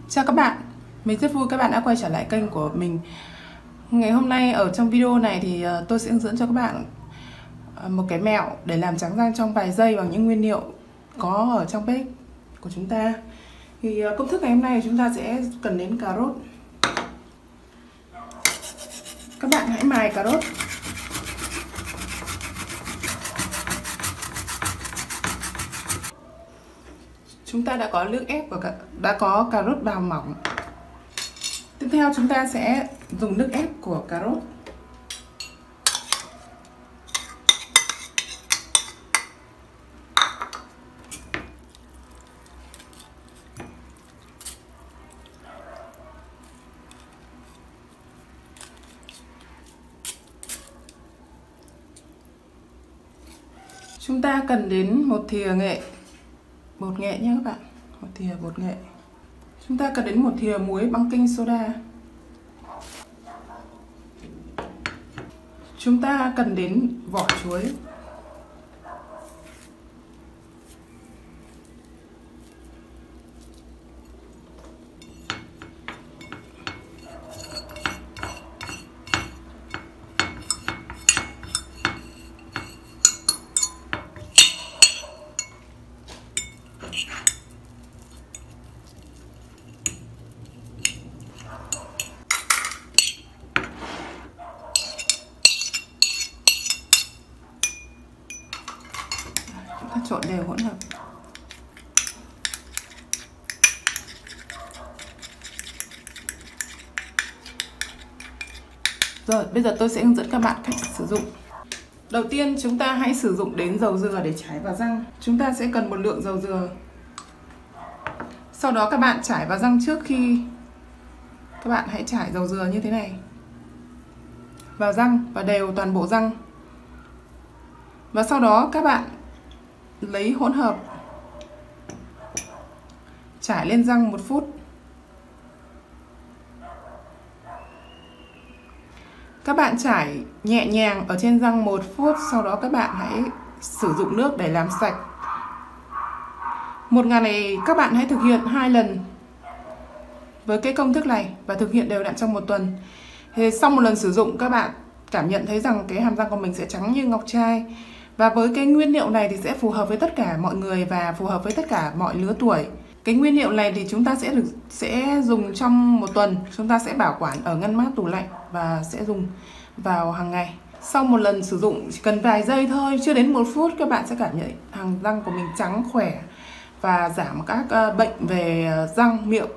Chào các bạn, mình rất vui các bạn đã quay trở lại kênh của mình. Ngày hôm nay ở trong video này thì tôi sẽ hướng dẫn cho các bạn một cái mẹo để làm trắng răng trong vài giây bằng những nguyên liệu có ở trong bếp của chúng ta. Thì công thức ngày hôm nay chúng ta sẽ cần đến cà rốt. Các bạn hãy mài cà rốt. Chúng ta đã có nước ép và đã có cà rốt bào mỏng. Tiếp theo chúng ta sẽ dùng nước ép của cà rốt. Chúng ta cần đến một thìa nghệ, bột nghệ nhé các bạn, một thìa bột nghệ. Chúng ta cần đến một thìa muối baking soda. Chúng ta cần đến vỏ chuối. Chúng ta trộn đều hỗn hợp. Rồi, bây giờ tôi sẽ hướng dẫn các bạn cách sử dụng. Đầu tiên chúng ta hãy sử dụng đến dầu dừa để trải vào răng. Chúng ta sẽ cần một lượng dầu dừa. Sau đó các bạn trải vào răng trước khi các bạn hãy trải dầu dừa như thế này vào răng và đều toàn bộ răng. Và sau đó các bạn lấy hỗn hợp trải lên răng 1 phút. Các bạn trải nhẹ nhàng ở trên răng 1 phút, sau đó các bạn hãy sử dụng nước để làm sạch. Một ngày này các bạn hãy thực hiện 2 lần với cái công thức này và thực hiện đều đặn trong 1 tuần. Thì sau một lần sử dụng các bạn cảm nhận thấy rằng cái hàm răng của mình sẽ trắng như ngọc trai. Và với cái nguyên liệu này thì sẽ phù hợp với tất cả mọi người và phù hợp với tất cả mọi lứa tuổi. Cái nguyên liệu này thì chúng ta sẽ dùng trong 1 tuần. Chúng ta sẽ bảo quản ở ngăn mát tủ lạnh và sẽ dùng vào hàng ngày. Sau một lần sử dụng chỉ cần vài giây thôi, chưa đến 1 phút, các bạn sẽ cảm nhận hàm răng của mình trắng khỏe và giảm các bệnh về răng miệng.